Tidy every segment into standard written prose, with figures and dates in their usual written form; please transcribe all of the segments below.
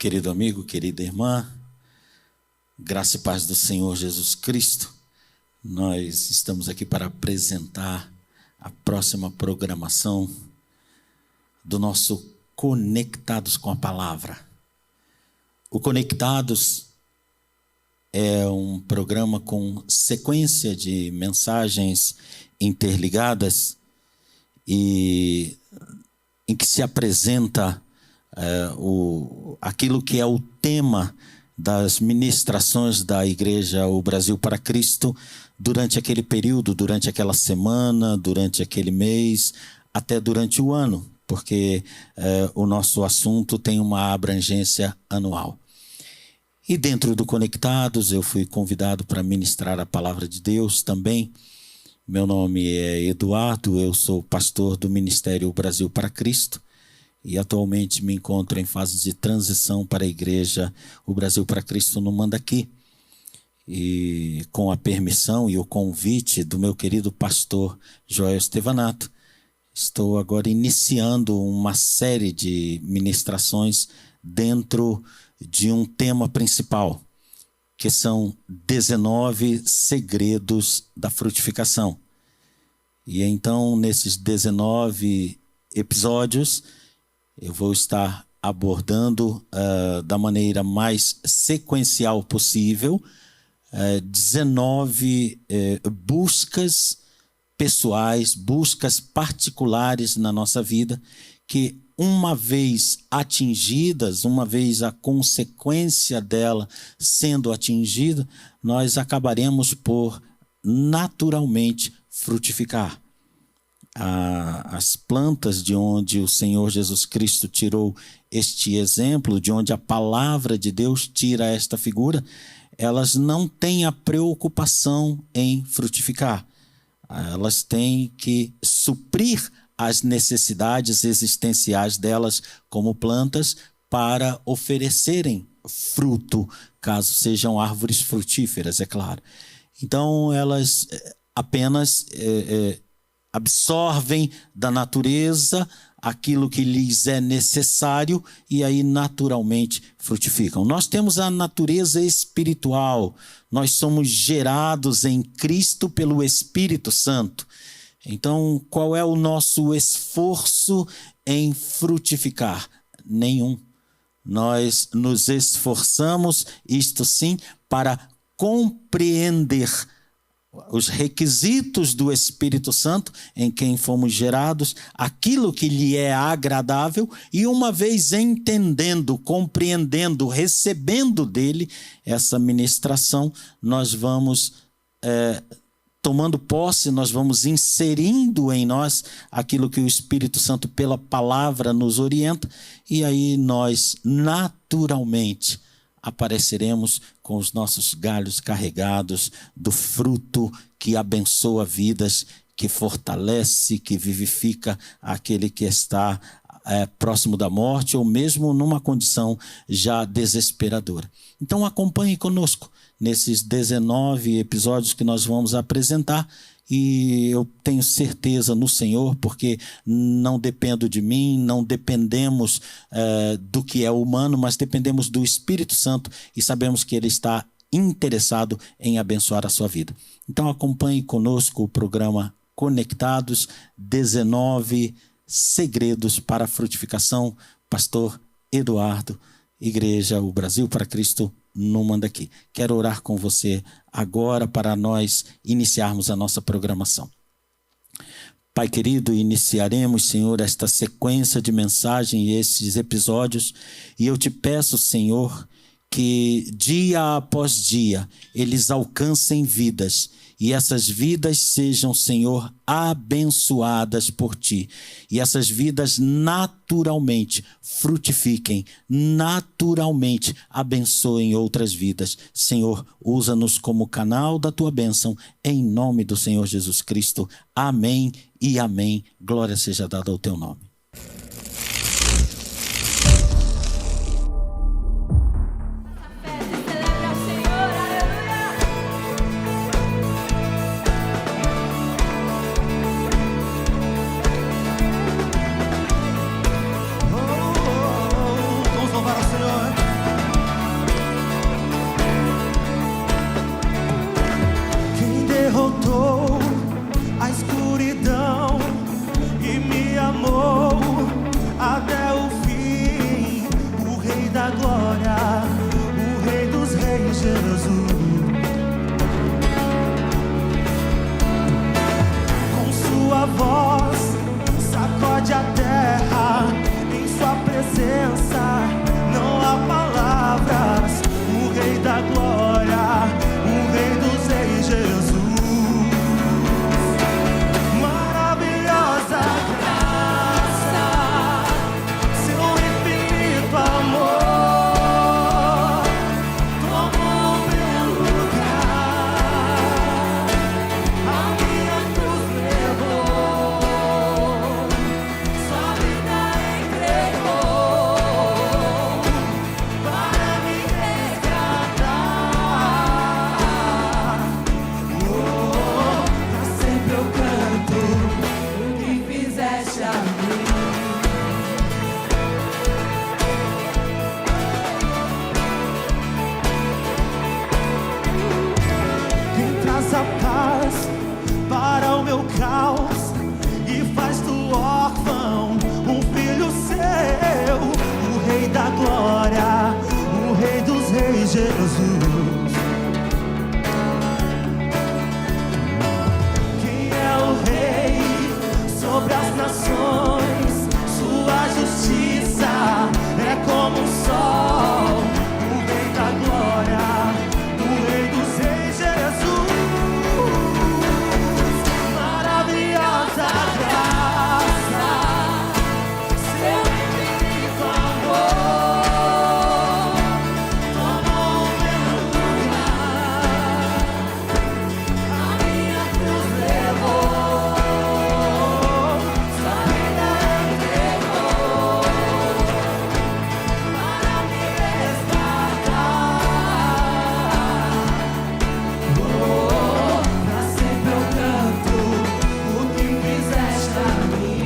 Querido amigo, querida irmã, graça e paz do Senhor Jesus Cristo. Nós estamos aqui para apresentar a próxima programação do nosso Conectados com a Palavra. O Conectados é um programa com sequência de mensagens interligadas e em que se apresenta aquilo que é o tema das ministrações da Igreja O Brasil para Cristo durante aquele período, durante aquela semana, durante aquele mês, até durante o ano, porque o nosso assunto tem uma abrangência anual. E dentro do Conectados eu fui convidado para ministrar a Palavra de Deus também. Meu nome é Eduardo, eu sou pastor do Ministério O Brasil para Cristo. E atualmente me encontro em fase de transição para a Igreja O Brasil para Cristo no Mandaqui. E com a permissão e o convite do meu querido pastor Joel Estevanato, estou agora iniciando uma série de ministrações dentro de um tema principal, que são 19 segredos da frutificação. E então, nesses 19 episódios, eu vou estar abordando da maneira mais sequencial possível 19 buscas pessoais, buscas particulares na nossa vida, que uma vez atingidas, uma vez a consequência dela sendo atingida, nós acabaremos por naturalmente frutificar. As plantas de onde o Senhor Jesus Cristo tirou este exemplo, de onde a palavra de Deus tira esta figura, elas não têm a preocupação em frutificar. Elas têm que suprir as necessidades existenciais delas como plantas para oferecerem fruto, caso sejam árvores frutíferas, é claro. Então, elas apenas absorvem da natureza aquilo que lhes é necessário e aí naturalmente frutificam. Nós temos a natureza espiritual, nós somos gerados em Cristo pelo Espírito Santo. Então, qual é o nosso esforço em frutificar? Nenhum. Nós nos esforçamos, isto sim, para compreender os requisitos do Espírito Santo em quem fomos gerados, aquilo que lhe é agradável, e uma vez entendendo, compreendendo, recebendo dele essa ministração, nós vamos tomando posse, nós vamos inserindo em nós aquilo que o Espírito Santo pela palavra nos orienta, e aí nós naturalmente apareceremos com os nossos galhos carregados do fruto que abençoa vidas, que fortalece, que vivifica aquele que está próximo da morte ou mesmo numa condição já desesperadora. Então acompanhe conosco nesses 19 episódios que nós vamos apresentar. E eu tenho certeza no Senhor, porque não dependo de mim, não dependemos do que é humano, mas dependemos do Espírito Santo e sabemos que Ele está interessado em abençoar a sua vida. Então acompanhe conosco o programa Conectados, 19 segredos para a frutificação, pastor Eduardo, Igreja O Brasil para Cristo no Mandaqui. Quero orar com você agora para nós iniciarmos a nossa programação. Pai querido, iniciaremos, Senhor, esta sequência de mensagem e esses episódios, e eu te peço, Senhor, que dia após dia eles alcancem vidas, e essas vidas sejam, Senhor, abençoadas por Ti. E essas vidas naturalmente frutifiquem, naturalmente abençoem outras vidas. Senhor, usa-nos como canal da Tua bênção, em nome do Senhor Jesus Cristo. Amém e amém. Glória seja dada ao Teu nome. Vamos louvar ao Senhor. para o meu caos e faz do órfão um filho seu, o Rei da Glória, o Rei dos Reis, Jesus. Quem é o Rei sobre as nações? Sua justiça é como o sol, o Rei da Glória, o Rei dos Reis, Jesus. Maravilhosa graça, seu infinito amor, tomou o meu lugar, a minha cruz levou, sua vida entregou, para me resgatar. Pra sempre eu canto o que fizeste a mim.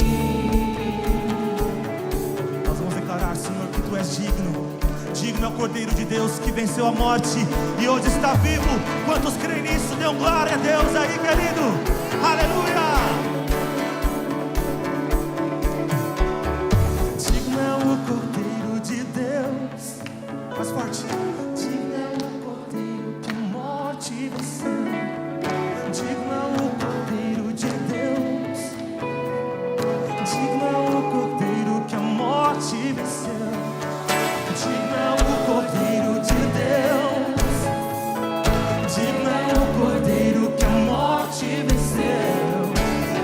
Nós vamos declarar, Senhor, que Tu és digno. Digno é o Cordeiro de Deus que venceu a morte e hoje está vivo. Quantos creem nisso? Dêem glória a Deus aí, querido. Aleluia! Digno é o Cordeiro de Deus. Mais forte. Digno é o Cordeiro que a morte venceu. Digno é o Cordeiro de Deus. Digno é o Cordeiro que a morte venceu. Digno é o Cordeiro de Deus. Digno é o Cordeiro que a morte venceu.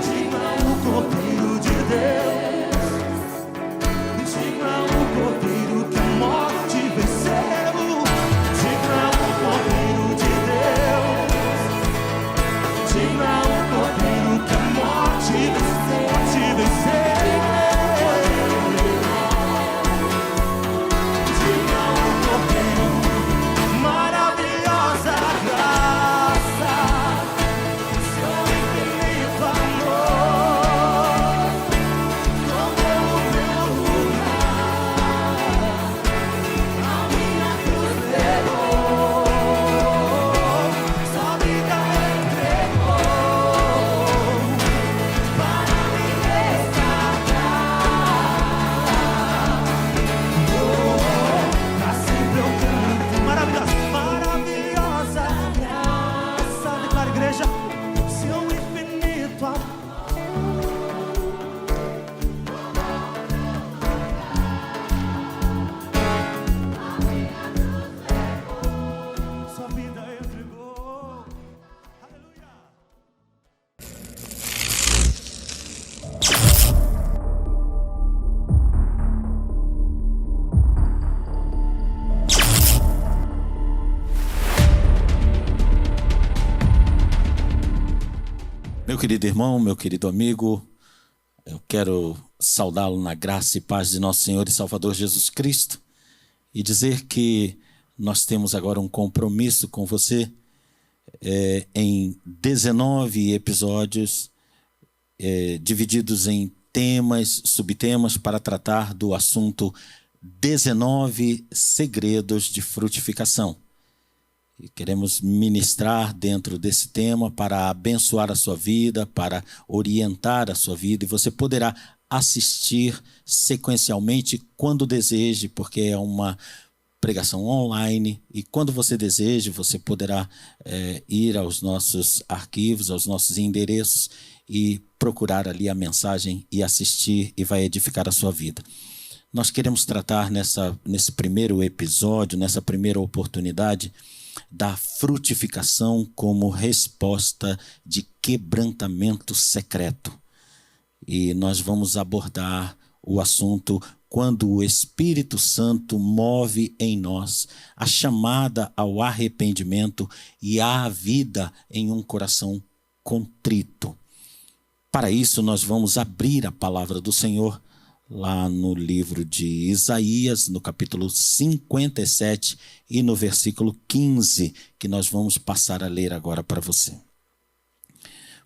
Digno é o Cordeiro de Deus. Digno é o Cordeiro que a morte venceu. Digno é o Cordeiro de Deus. Digno é o Cordeiro que a morte venceu. Digno é o Cordeiro. Maravilhosa graça, seu infinito amor, tomou o meu lugar, a minha cruz levou, sua vida entregou, para me resgatar. Pra sempre eu canto. Maravilhosa graça. Declara, igreja, seu infinito amor. Sua vida entregou. Aleluia. Meu querido irmão, meu querido amigo, eu quero saudá-lo na graça e paz de nosso Senhor e Salvador Jesus Cristo e dizer que nós temos agora um compromisso com você em 19 episódios divididos em temas, subtemas para tratar do assunto 19 segredos de frutificação. E queremos ministrar dentro desse tema para abençoar a sua vida, para orientar a sua vida. E você poderá assistir sequencialmente quando deseje, porque é uma pregação online. E quando você deseje, você poderá ir aos nossos arquivos, aos nossos endereços e procurar ali a mensagem e assistir, e vai edificar a sua vida. Nós queremos tratar nesse primeiro episódio, nessa primeira oportunidade, da frutificação como resposta de quebrantamento secreto. E nós vamos abordar o assunto quando o Espírito Santo move em nós a chamada ao arrependimento e à vida em um coração contrito. Para isso, nós vamos abrir a palavra do Senhor lá no livro de Isaías, no capítulo 57 e no versículo 15, que nós vamos passar a ler agora para você.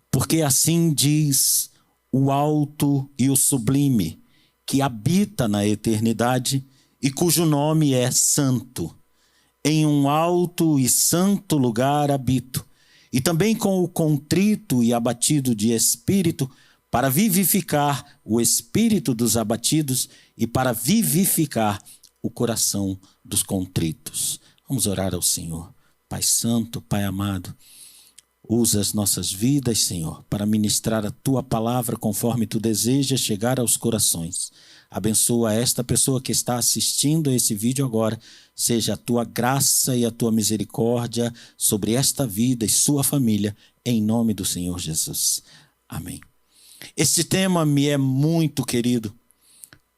Porque assim diz o alto e o sublime, que habita na eternidade e cujo nome é Santo. Em um alto e santo lugar habito, e também com o contrito e abatido de espírito, para vivificar o espírito dos abatidos e para vivificar o coração dos contritos. Vamos orar ao Senhor. Pai Santo, Pai amado, usa as nossas vidas, Senhor, para ministrar a Tua palavra conforme Tu desejas chegar aos corações. Abençoa esta pessoa que está assistindo a esse vídeo agora. Seja a Tua graça e a Tua misericórdia sobre esta vida e sua família, em nome do Senhor Jesus. Amém. Este tema me é muito querido,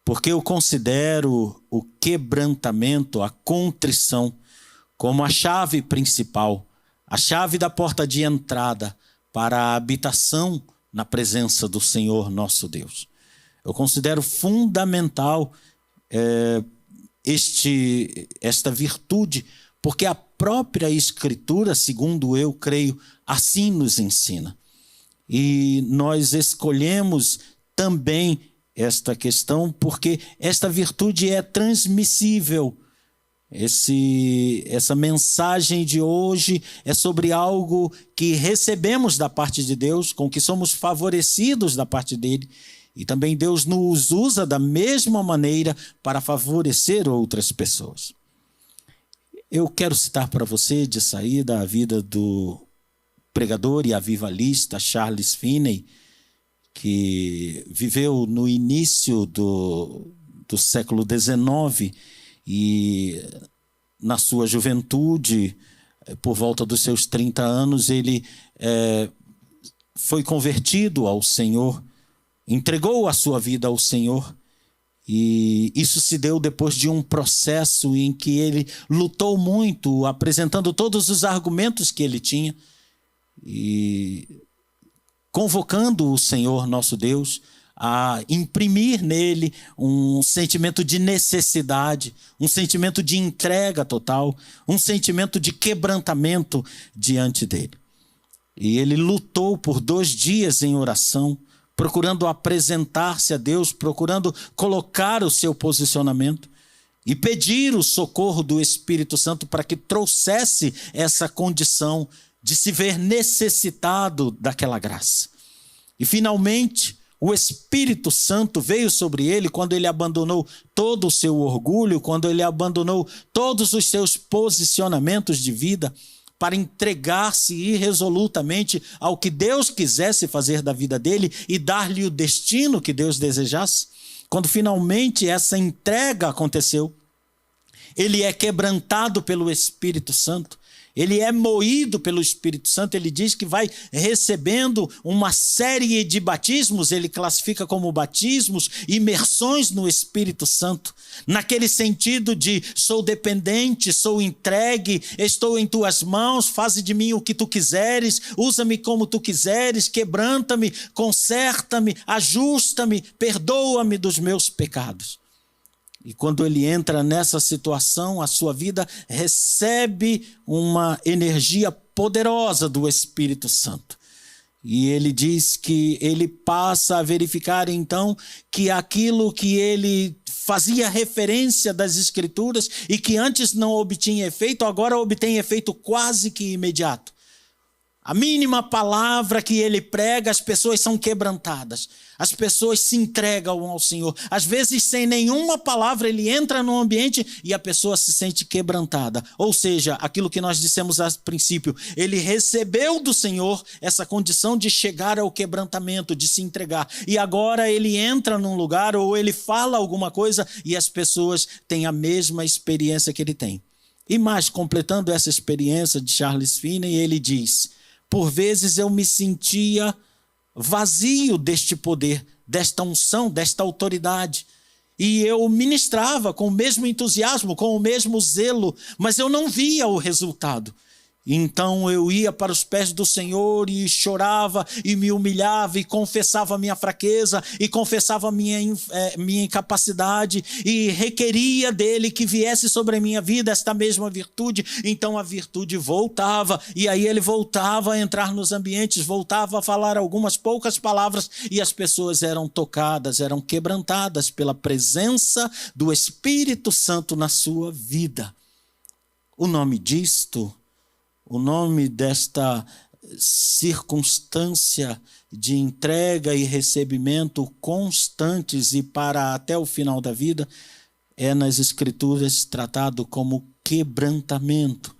porque eu considero o quebrantamento, a contrição, como a chave principal, a chave da porta de entrada para a habitação na presença do Senhor nosso Deus. Eu considero fundamental esta virtude, porque a própria Escritura, segundo eu creio, assim nos ensina. E nós escolhemos também esta questão porque esta virtude é transmissível. Essa mensagem de hoje é sobre algo que recebemos da parte de Deus, com que somos favorecidos da parte dele. E também Deus nos usa da mesma maneira para favorecer outras pessoas. Eu quero citar para você de saída a vida do pregador e avivalista Charles Finney, que viveu no início do século XIX e na sua juventude, por volta dos seus 30 anos, ele foi convertido ao Senhor, entregou a sua vida ao Senhor, e isso se deu depois de um processo em que ele lutou muito, apresentando todos os argumentos que ele tinha, e convocando o Senhor nosso Deus a imprimir nele um sentimento de necessidade, um sentimento de entrega total, um sentimento de quebrantamento diante dele. E ele lutou por 2 dias em oração, procurando apresentar-se a Deus, procurando colocar o seu posicionamento e pedir o socorro do Espírito Santo para que trouxesse essa condição de se ver necessitado daquela graça. E finalmente, o Espírito Santo veio sobre ele quando ele abandonou todo o seu orgulho, quando ele abandonou todos os seus posicionamentos de vida para entregar-se irresolutamente ao que Deus quisesse fazer da vida dele e dar-lhe o destino que Deus desejasse. Quando finalmente essa entrega aconteceu, ele é quebrantado pelo Espírito Santo. Ele é moído pelo Espírito Santo, ele diz que vai recebendo uma série de batismos, ele classifica como batismos, imersões no Espírito Santo, naquele sentido de sou dependente, sou entregue, estou em tuas mãos, faze de mim o que tu quiseres, usa-me como tu quiseres, quebranta-me, conserta-me, ajusta-me, perdoa-me dos meus pecados. E quando ele entra nessa situação, a sua vida recebe uma energia poderosa do Espírito Santo. E ele diz que ele passa a verificar então que aquilo que ele fazia referência das Escrituras e que antes não obtinha efeito, agora obtém efeito quase que imediato. A mínima palavra que ele prega, as pessoas são quebrantadas. As pessoas se entregam ao Senhor. Às vezes, sem nenhuma palavra, ele entra no ambiente e a pessoa se sente quebrantada. Ou seja, aquilo que nós dissemos a princípio, ele recebeu do Senhor essa condição de chegar ao quebrantamento, de se entregar. E agora ele entra num lugar ou ele fala alguma coisa e as pessoas têm a mesma experiência que ele tem. E mais, completando essa experiência de Charles Finney, ele diz: por vezes eu me sentia vazio deste poder, desta unção, desta autoridade. E eu ministrava com o mesmo entusiasmo, com o mesmo zelo, mas eu não via o resultado. Então eu ia para os pés do Senhor e chorava e me humilhava e confessava a minha fraqueza e confessava a minha incapacidade e requeria dele que viesse sobre a minha vida esta mesma virtude. Então a virtude voltava e aí ele voltava a entrar nos ambientes, voltava a falar algumas poucas palavras e as pessoas eram tocadas, eram quebrantadas pela presença do Espírito Santo na sua vida. O nome disto, o nome desta circunstância de entrega e recebimento constantes e para até o final da vida, é nas Escrituras tratado como quebrantamento,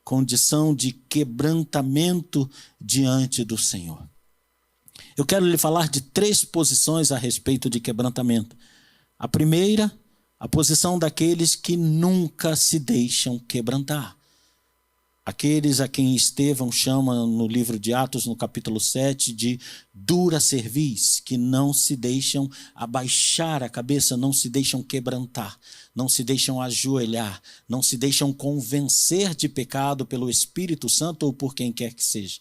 condição de quebrantamento diante do Senhor. Eu quero lhe falar de 3 posições a respeito de quebrantamento. A primeira, a posição daqueles que nunca se deixam quebrantar. Aqueles a quem Estevão chama no livro de Atos, no capítulo 7, de dura cerviz, que não se deixam abaixar a cabeça, não se deixam quebrantar, não se deixam ajoelhar, não se deixam convencer de pecado pelo Espírito Santo ou por quem quer que seja.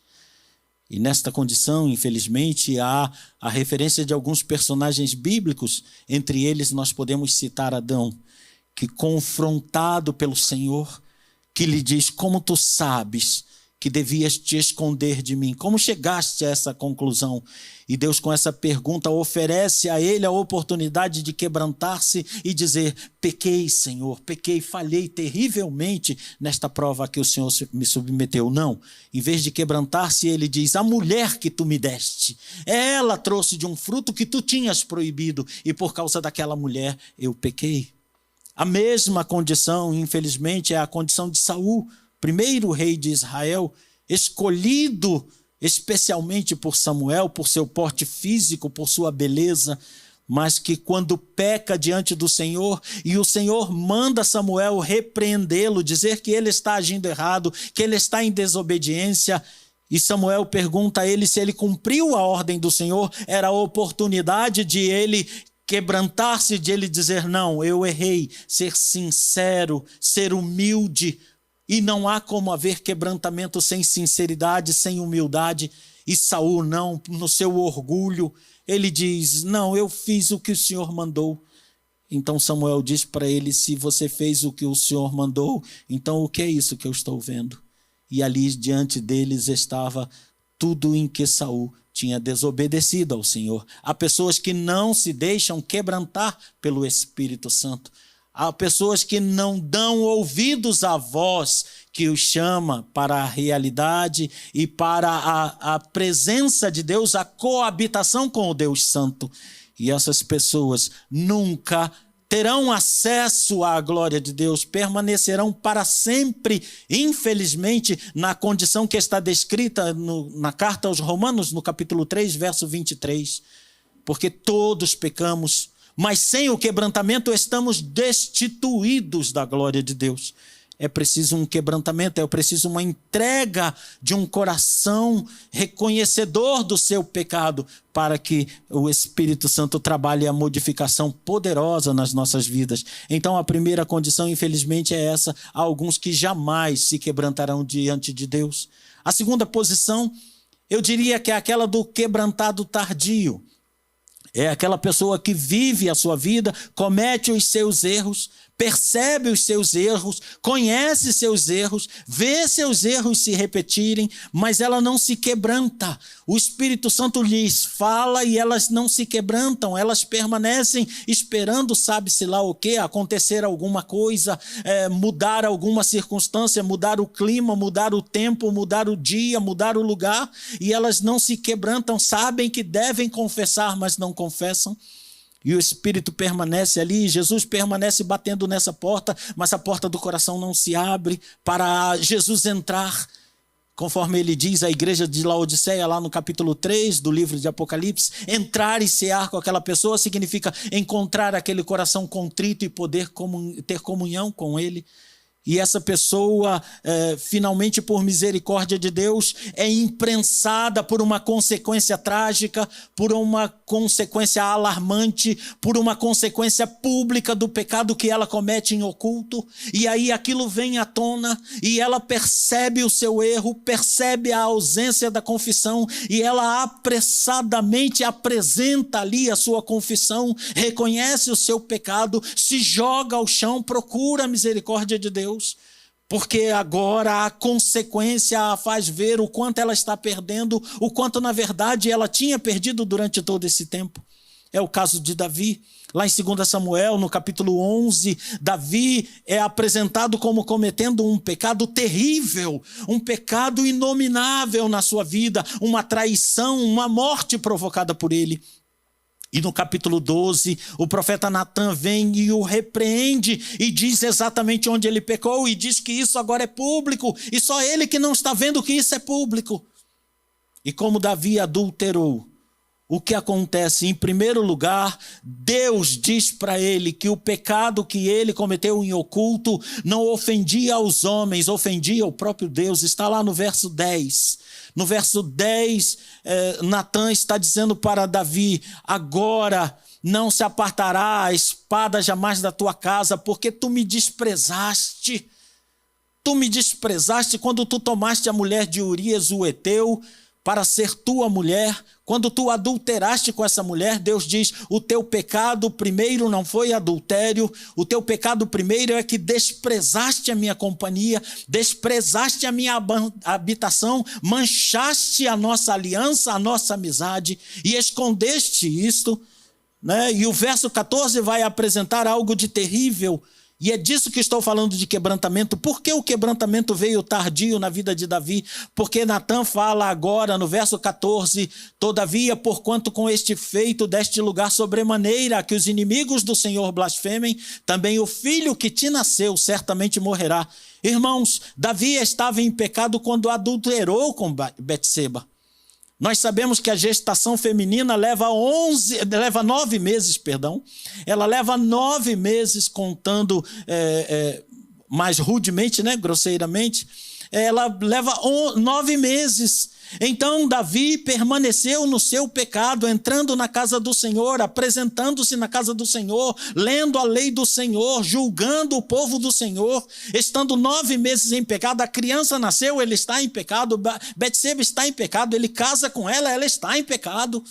E nesta condição, infelizmente, há a referência de alguns personagens bíblicos. Entre eles nós podemos citar Adão, que confrontado pelo Senhor, que lhe diz: como tu sabes que devias te esconder de mim? Como chegaste a essa conclusão? E Deus, com essa pergunta, oferece a ele a oportunidade de quebrantar-se e dizer: pequei, Senhor, pequei, falhei terrivelmente nesta prova a que o Senhor me submeteu. Não, em vez de quebrantar-se, ele diz: a mulher que tu me deste, ela trouxe de um fruto que tu tinhas proibido, e por causa daquela mulher eu pequei. A mesma condição, infelizmente, é a condição de Saul, primeiro rei de Israel, escolhido especialmente por Samuel, por seu porte físico, por sua beleza, mas que quando peca diante do Senhor, e o Senhor manda Samuel repreendê-lo, dizer que ele está agindo errado, que ele está em desobediência, e Samuel pergunta a ele se ele cumpriu a ordem do Senhor, era a oportunidade de ele quebrantar-se, de ele dizer: não, eu errei, ser sincero, ser humilde. E não há como haver quebrantamento sem sinceridade, sem humildade. E Saul não, no seu orgulho, ele diz: não, eu fiz o que o Senhor mandou. Então Samuel diz para ele: se você fez o que o Senhor mandou, então o que é isso que eu estou vendo? E ali diante deles estava tudo em que Saul tinha desobedecido ao Senhor. Há pessoas que não se deixam quebrantar pelo Espírito Santo. Há pessoas que não dão ouvidos à voz que os chama para a realidade e para a presença de Deus, a coabitação com o Deus Santo. E essas pessoas nunca terão acesso à glória de Deus, permanecerão para sempre, infelizmente, na condição que está descrita na carta aos Romanos, no capítulo 3, verso 23. Porque todos pecamos, mas sem o quebrantamento estamos destituídos da glória de Deus. É preciso um quebrantamento, é preciso uma entrega de um coração reconhecedor do seu pecado, para que o Espírito Santo trabalhe a modificação poderosa nas nossas vidas. Então a primeira condição, infelizmente, é essa: há alguns que jamais se quebrantarão diante de Deus. A segunda posição, eu diria que é aquela do quebrantado tardio. É aquela pessoa que vive a sua vida, comete os seus erros, percebe os seus erros, conhece seus erros, vê seus erros se repetirem, mas ela não se quebranta. O Espírito Santo lhes fala e elas não se quebrantam, elas permanecem esperando, sabe-se lá o quê, acontecer alguma coisa, mudar alguma circunstância, mudar o clima, mudar o tempo, mudar o dia, mudar o lugar, e elas não se quebrantam, sabem que devem confessar, mas não confessam. E o Espírito permanece ali, Jesus permanece batendo nessa porta, mas a porta do coração não se abre para Jesus entrar. Conforme ele diz à igreja de Laodiceia, lá no capítulo 3 do livro de Apocalipse, entrar e cear com aquela pessoa significa encontrar aquele coração contrito e poder ter comunhão com ele. E essa pessoa, finalmente, por misericórdia de Deus, é imprensada por uma consequência trágica, por uma consequência alarmante, por uma consequência pública do pecado que ela comete em oculto. E aí aquilo vem à tona e ela percebe o seu erro, percebe a ausência da confissão e ela apressadamente apresenta ali a sua confissão, reconhece o seu pecado, se joga ao chão, procura a misericórdia de Deus. Porque agora a consequência a faz ver o quanto ela está perdendo, o quanto na verdade ela tinha perdido durante todo esse tempo. É o caso de Davi. Lá em 2 Samuel, no capítulo 11, Davi é apresentado como cometendo um pecado terrível, um pecado inominável na sua vida, uma traição, uma morte provocada por ele. E no capítulo 12, o profeta Natã vem e o repreende e diz exatamente onde ele pecou e diz que isso agora é público e só ele que não está vendo que isso é público. E como Davi adulterou, o que acontece? Em primeiro lugar, Deus diz para ele que o pecado que ele cometeu em oculto não ofendia aos homens, ofendia o próprio Deus. Está lá no verso 10. No verso 10, Natã está dizendo para Davi: agora não se apartará a espada jamais da tua casa, porque tu me desprezaste. Tu me desprezaste quando tu tomaste a mulher de Urias, o heteu, para ser tua mulher. Quando tu adulteraste com essa mulher, Deus diz: o teu pecado primeiro não foi adultério, o teu pecado primeiro é que desprezaste a minha companhia, desprezaste a minha habitação, manchaste a nossa aliança, a nossa amizade e escondeste isto, né? E o verso 14 vai apresentar algo de terrível. E é disso que estou falando de quebrantamento. Por que o quebrantamento veio tardio na vida de Davi? Porque Natã fala agora no verso 14: todavia, porquanto com este feito deste lugar sobremaneira que os inimigos do Senhor blasfemem, também o filho que te nasceu certamente morrerá. Irmãos, Davi estava em pecado quando adulterou com Betseba. Nós sabemos que a gestação feminina leva 9 meses, Ela leva 9 meses contando mais rudemente, né, grosseiramente. Ela leva 9 meses. Então Davi permaneceu no seu pecado, entrando na casa do Senhor, apresentando-se na casa do Senhor, lendo a lei do Senhor, julgando o povo do Senhor, estando 9 meses em pecado. A criança nasceu, ele está em pecado. Betseba está em pecado, ele casa com ela, ela está em pecado.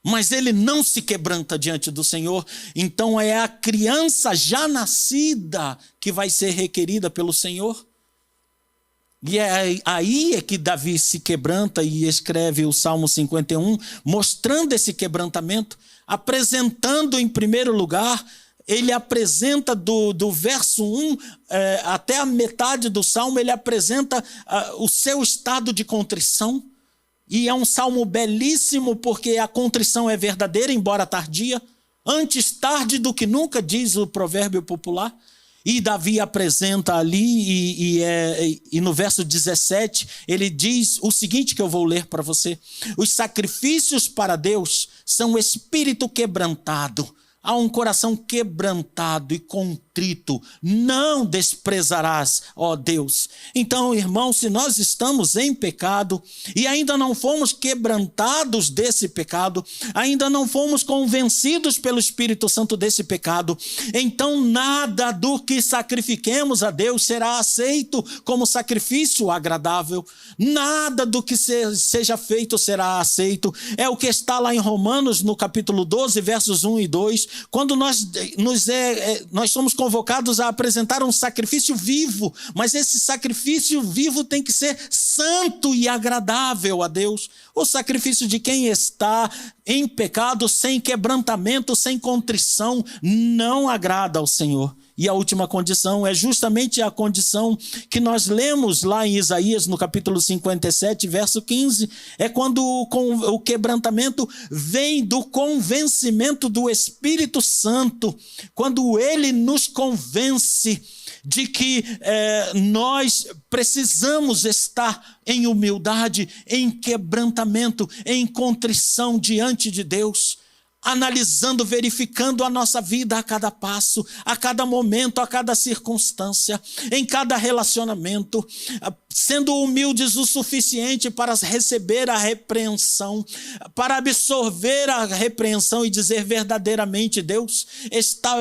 Mas ele não se quebranta diante do Senhor. Então é a criança já nascida que vai ser requerida pelo Senhor. E aí é que Davi se quebranta e escreve o Salmo 51, mostrando esse quebrantamento, apresentando em primeiro lugar, ele apresenta do verso 1 até a metade do Salmo, ele apresenta o seu estado de contrição. E é um salmo belíssimo porque a contrição é verdadeira, embora tardia, antes tarde do que nunca, diz o provérbio popular. E Davi apresenta ali, e no verso 17, ele diz o seguinte que eu vou ler para você: os sacrifícios para Deus são espírito quebrantado. Há um coração quebrantado e contrito, não desprezarás, ó Deus. Então, irmão, se nós estamos em pecado e ainda não fomos quebrantados desse pecado, ainda não fomos convencidos pelo Espírito Santo desse pecado, então nada do que sacrifiquemos a Deus será aceito como sacrifício agradável. Nada do que seja feito será aceito. É o que está lá em Romanos, no capítulo 12, versos 1 e 2, quando nós somos convocados a apresentar um sacrifício vivo, mas esse sacrifício vivo tem que ser santo e agradável a Deus. O sacrifício de quem está em pecado, sem quebrantamento, sem contrição, não agrada ao Senhor. E a última condição é justamente a condição que nós lemos lá em Isaías, no capítulo 57, verso 15. É quando o quebrantamento vem do convencimento do Espírito Santo. Quando ele nos convence de que nós precisamos estar em humildade, em quebrantamento, em contrição diante de Deus, analisando, verificando a nossa vida a cada passo, a cada momento, a cada circunstância, em cada relacionamento, sendo humildes o suficiente para receber a repreensão, para absorver a repreensão e dizer verdadeiramente: Deus,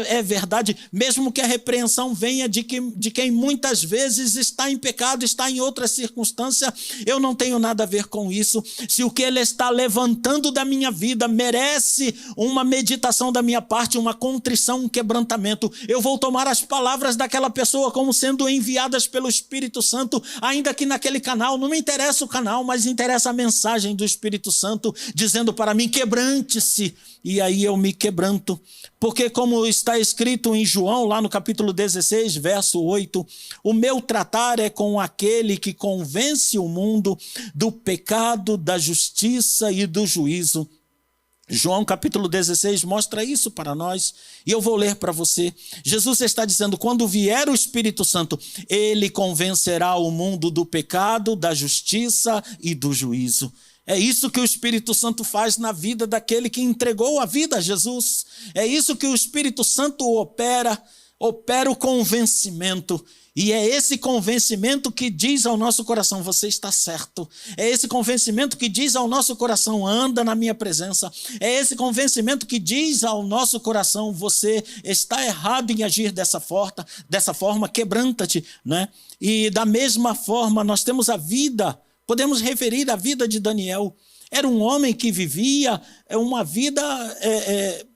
é verdade, mesmo que a repreensão venha de quem muitas vezes está em pecado, está em outra circunstância, eu não tenho nada a ver com isso. Se o que ele está levantando da minha vida merece uma meditação da minha parte, uma contrição, um quebrantamento, eu vou tomar as palavras daquela pessoa como sendo enviadas pelo Espírito Santo, ainda que naquele canal, não me interessa o canal, mas interessa a mensagem do Espírito Santo, dizendo para mim, quebrante-se. E aí eu me quebranto, porque como está escrito em João, lá no capítulo 16, verso 8, o meu tratar é com aquele que convence o mundo do pecado, da justiça e do juízo. João capítulo 16 mostra isso para nós, e eu vou ler para você. Jesus está dizendo, quando vier o Espírito Santo, ele convencerá o mundo do pecado, da justiça e do juízo. É isso que o Espírito Santo faz na vida daquele que entregou a vida a Jesus. É isso que o Espírito Santo opera o convencimento. E é esse convencimento que diz ao nosso coração, você está certo. É esse convencimento que diz ao nosso coração, anda na minha presença. É esse convencimento que diz ao nosso coração, você está errado em agir dessa forma, quebranta-te, né? E da mesma forma, nós temos a vida, podemos referir a vida de Daniel. Era um homem que vivia uma vida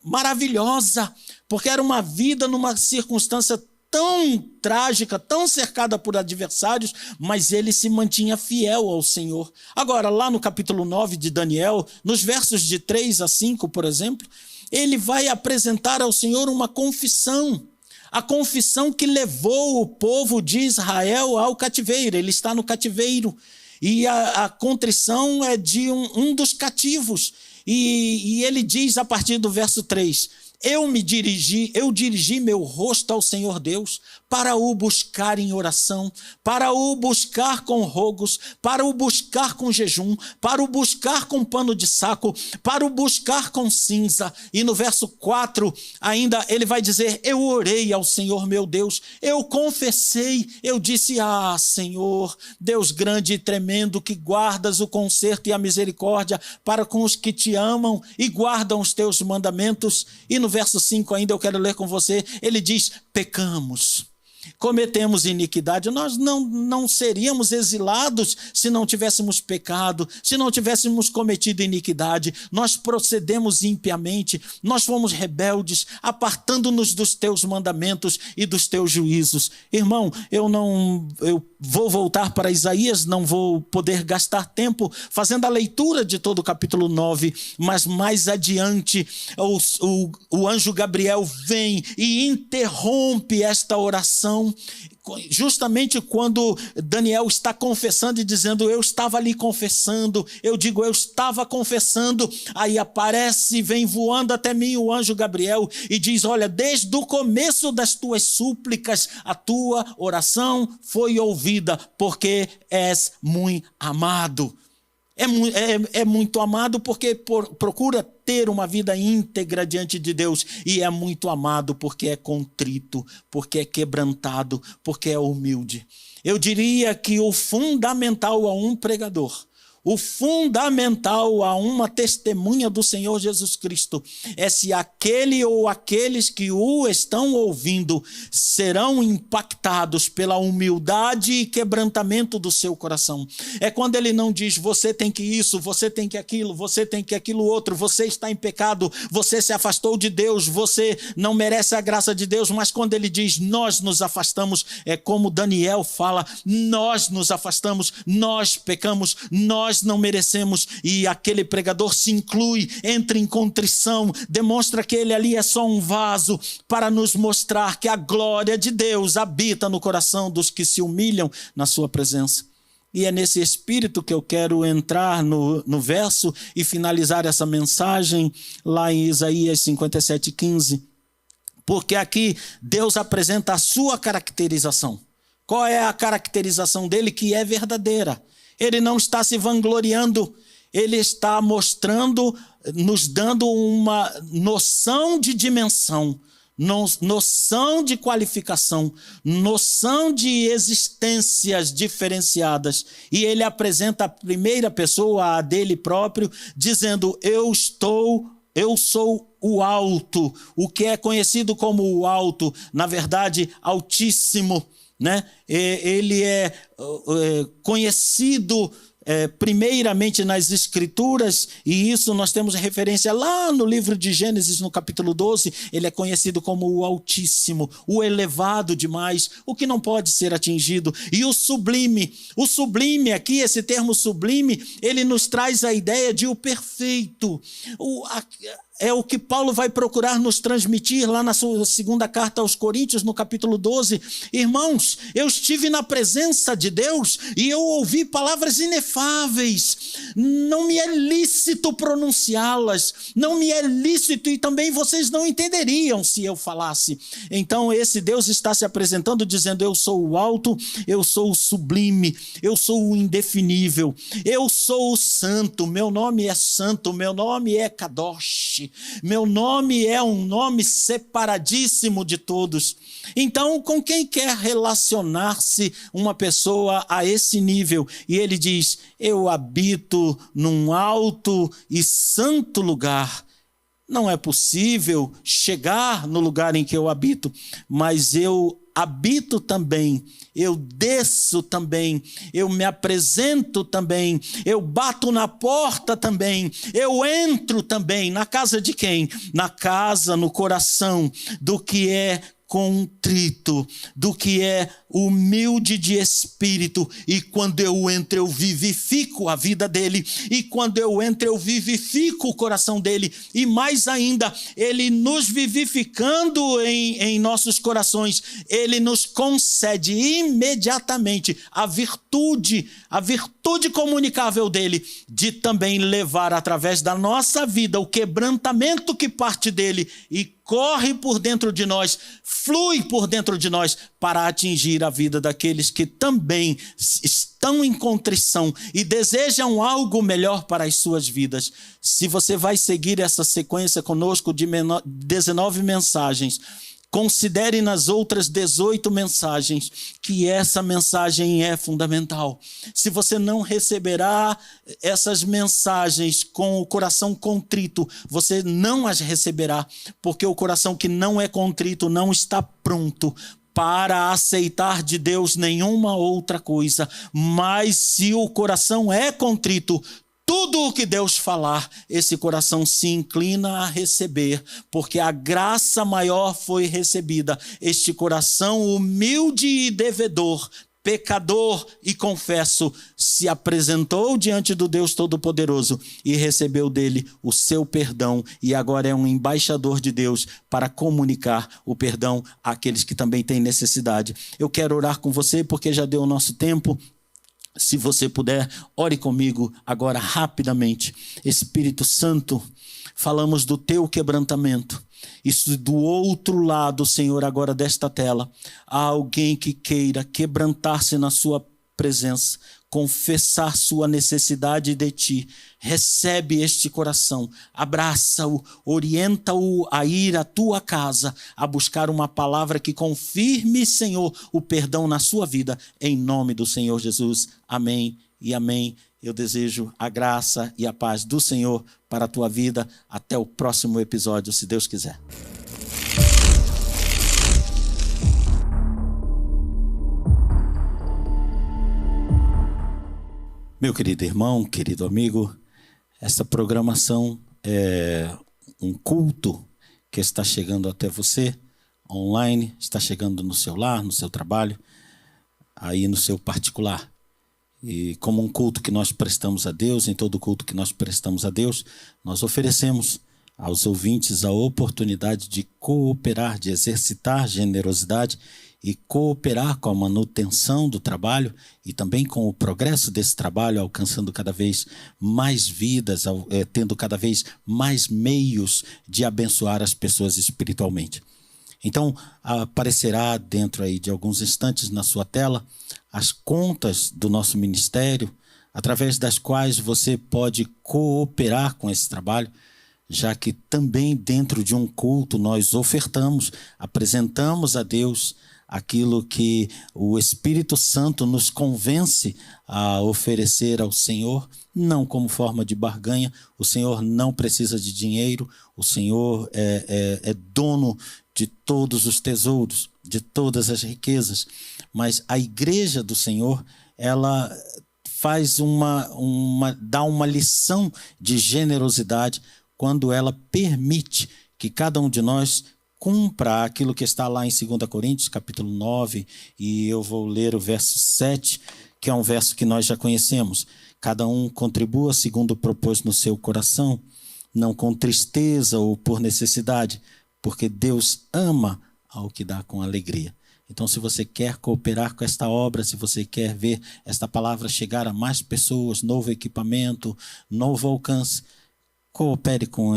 maravilhosa, porque era uma vida numa circunstância tão trágica, tão cercada por adversários, mas ele se mantinha fiel ao Senhor. Agora, lá no capítulo 9 de Daniel, nos versos de 3 a 5, por exemplo, ele vai apresentar ao Senhor uma confissão. A confissão que levou o povo de Israel ao cativeiro. Ele está no cativeiro. E a contrição é de um dos cativos. E ele diz a partir do verso 3, eu dirigi meu rosto ao Senhor Deus para o buscar em oração, para o buscar com rogos, para o buscar com jejum, para o buscar com pano de saco, para o buscar com cinza. E no verso 4 ainda ele vai dizer, eu orei ao Senhor meu Deus, eu confessei, eu disse, Senhor, Deus grande e tremendo, que guardas o conserto e a misericórdia para com os que te amam e guardam os teus mandamentos. E no verso 5 ainda eu quero ler com você, ele diz, pecamos, cometemos iniquidade. Nós não seríamos exilados se não tivéssemos pecado, se não tivéssemos cometido iniquidade. Nós procedemos impiamente, nós fomos rebeldes, apartando-nos dos teus mandamentos e dos teus juízos. Irmão, eu vou voltar para Isaías, não vou poder gastar tempo fazendo a leitura de todo o capítulo 9, mas mais adiante o anjo Gabriel vem e interrompe esta oração, justamente quando Daniel está confessando e dizendo, eu estava ali confessando, eu digo, eu estava confessando, aí aparece, vem voando até mim o anjo Gabriel e diz, olha, desde o começo das tuas súplicas, a tua oração foi ouvida, porque és muito amado. É muito amado porque procura ter uma vida íntegra diante de Deus, e é muito amado porque é contrito, porque é quebrantado, porque é humilde. Eu diria que o fundamental a um pregador, o fundamental a uma testemunha do Senhor Jesus Cristo é se aquele ou aqueles que o estão ouvindo serão impactados pela humildade e quebrantamento do seu coração. É quando ele não diz, você tem que isso, você tem que aquilo, você tem que aquilo outro, você está em pecado, você se afastou de Deus, você não merece a graça de Deus, mas quando ele diz, nós nos afastamos, é como Daniel fala, nós nos afastamos, nós pecamos, nós não merecemos, e aquele pregador se inclui, entra em contrição, demonstra que ele ali é só um vaso para nos mostrar que a glória de Deus habita no coração dos que se humilham na sua presença. E é nesse espírito que eu quero entrar no verso e finalizar essa mensagem lá em Isaías 57:15, porque aqui Deus apresenta a sua caracterização. Qual é a caracterização dele que é verdadeira? Ele não está se vangloriando, ele está mostrando, nos dando uma noção de dimensão, noção de qualificação, noção de existências diferenciadas. E ele apresenta a primeira pessoa, a dele próprio, dizendo, eu sou o alto, o que é conhecido como o alto, na verdade, altíssimo, né? Ele é conhecido primeiramente nas Escrituras, e isso nós temos referência lá no livro de Gênesis, no capítulo 12, ele é conhecido como o Altíssimo, o elevado demais, o que não pode ser atingido, e o sublime aqui, esse termo sublime, ele nos traz a ideia de o perfeito, é o que Paulo vai procurar nos transmitir lá na sua segunda carta aos Coríntios, no capítulo 12. Irmãos, eu estive na presença de Deus e eu ouvi palavras inefáveis. Não me é lícito pronunciá-las, não me é lícito, e também vocês não entenderiam se eu falasse. Então esse Deus está se apresentando dizendo: eu sou o alto, eu sou o sublime, eu sou o indefinível, eu sou o santo, meu nome é santo, meu nome é Kadosh. Meu nome é um nome separadíssimo de todos. Então, com quem quer relacionar-se uma pessoa a esse nível? E ele diz: eu habito num alto e santo lugar. Não é possível chegar no lugar em que eu habito, mas eu habito também, eu desço também, eu me apresento também, eu bato na porta também, eu entro também. Na casa de quem? Na casa, no coração do que é contrito, do que é humilde de espírito, e quando eu entro eu vivifico a vida dele, e quando eu entro eu vivifico o coração dele, e mais ainda, ele nos vivificando em nossos corações, ele nos concede imediatamente a virtude comunicável dele, de também levar através da nossa vida o quebrantamento que parte dele e corre por dentro de nós, flui por dentro de nós, para atingir a vida daqueles que também estão em contrição e desejam algo melhor para as suas vidas. Se você vai seguir essa sequência conosco de 19 mensagens, considere nas outras 18 mensagens que essa mensagem é fundamental. Se você não receberá essas mensagens com o coração contrito, você não as receberá, porque o coração que não é contrito não está pronto para aceitar de Deus nenhuma outra coisa. Mas se o coração é contrito, tudo o que Deus falar, esse coração se inclina a receber, porque a graça maior foi recebida. Este coração humilde e devedor, pecador e confesso, se apresentou diante do Deus Todo-Poderoso e recebeu dele o seu perdão, e agora é um embaixador de Deus para comunicar o perdão àqueles que também têm necessidade. Eu quero orar com você porque já deu o nosso tempo. Se você puder, ore comigo agora rapidamente. Espírito Santo, falamos do teu quebrantamento. Isso do outro lado, Senhor, agora desta tela, há alguém que queira quebrantar-se na sua presença, confessar sua necessidade de ti. Recebe este coração, abraça-o, orienta-o a ir à tua casa, a buscar uma palavra que confirme, Senhor, o perdão na sua vida, em nome do Senhor Jesus. Amém e amém. Eu desejo a graça e a paz do Senhor para a tua vida. Até o próximo episódio, se Deus quiser. Meu querido irmão, querido amigo, essa programação é um culto que está chegando até você online, está chegando no seu lar, no seu trabalho, aí no seu particular. E como um culto que nós prestamos a Deus, em todo culto que nós prestamos a Deus, nós oferecemos aos ouvintes a oportunidade de cooperar, de exercitar generosidade e cooperar com a manutenção do trabalho e também com o progresso desse trabalho, alcançando cada vez mais vidas, tendo cada vez mais meios de abençoar as pessoas espiritualmente. Então, aparecerá dentro aí de alguns instantes na sua tela as contas do nosso ministério, através das quais você pode cooperar com esse trabalho, já que também dentro de um culto nós ofertamos, apresentamos a Deus aquilo que o Espírito Santo nos convence a oferecer ao Senhor, não como forma de barganha. O Senhor não precisa de dinheiro, o Senhor é dono de todos os tesouros, de todas as riquezas, mas a igreja do Senhor, ela dá uma lição de generosidade quando ela permite que cada um de nós cumpra aquilo que está lá em 2 Coríntios, capítulo 9, e eu vou ler o verso 7, que é um verso que nós já conhecemos. Cada um contribua segundo propôs no seu coração, não com tristeza ou por necessidade, porque Deus ama ao que dá com alegria. Então, se você quer cooperar com esta obra, se você quer ver esta palavra chegar a mais pessoas, novo equipamento, novo alcance, coopere com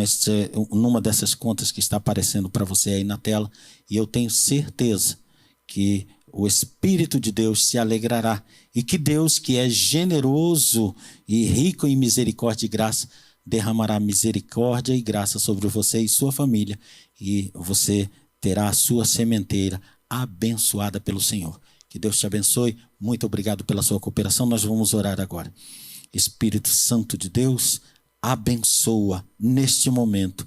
numa dessas contas que está aparecendo para você aí na tela, e eu tenho certeza que o Espírito de Deus se alegrará e que Deus, que é generoso e rico em misericórdia e graça, derramará misericórdia e graça sobre você e sua família, e você terá a sua sementeira abençoada pelo Senhor. Que Deus te abençoe. Muito obrigado pela sua cooperação. Nós vamos orar agora. Espírito Santo de Deus, abençoa neste momento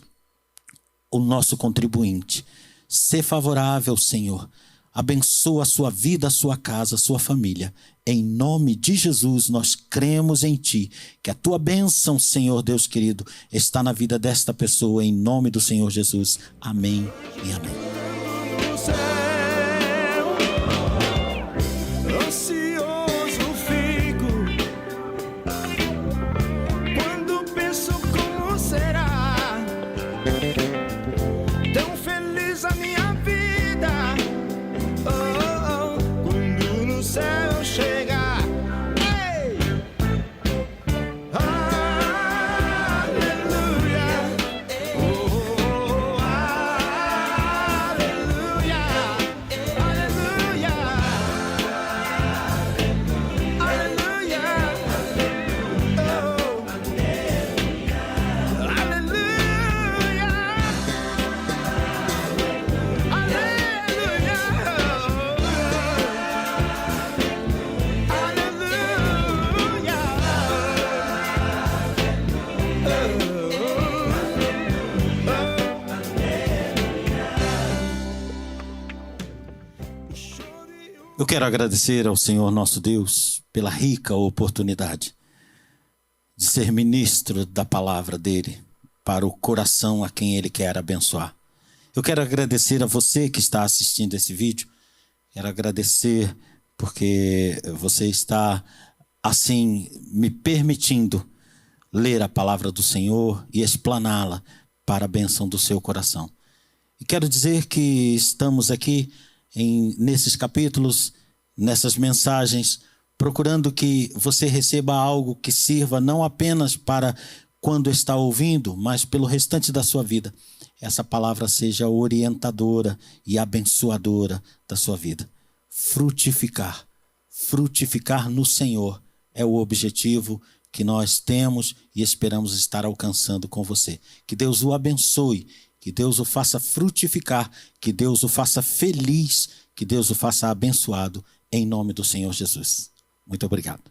o nosso contribuinte. Sê favorável, Senhor. Abençoa a sua vida, a sua casa, a sua família. Em nome de Jesus, nós cremos em Ti. Que a Tua bênção, Senhor Deus querido, está na vida desta pessoa. Em nome do Senhor Jesus. Amém e amém. Ansioso fico quando penso como será tão feliz a minha vida, quando no céu chegar. Ei! Aleluia! Oh, aleluia! Aleluia! Eu quero agradecer ao Senhor nosso Deus pela rica oportunidade de ser ministro da palavra dele para o coração a quem ele quer abençoar. Eu quero agradecer a você que está assistindo esse vídeo. Quero agradecer porque você está, assim, me permitindo ler a palavra do Senhor e explaná-la para a bênção do seu coração. E quero dizer que estamos aqui nesses capítulos, nessas mensagens, procurando que você receba algo que sirva não apenas para quando está ouvindo, mas pelo restante da sua vida. Essa palavra seja orientadora e abençoadora da sua vida. Frutificar no Senhor é o objetivo que nós temos e esperamos estar alcançando com você. Que Deus o abençoe, que Deus o faça frutificar, que Deus o faça feliz, que Deus o faça abençoado, em nome do Senhor Jesus. Muito obrigado.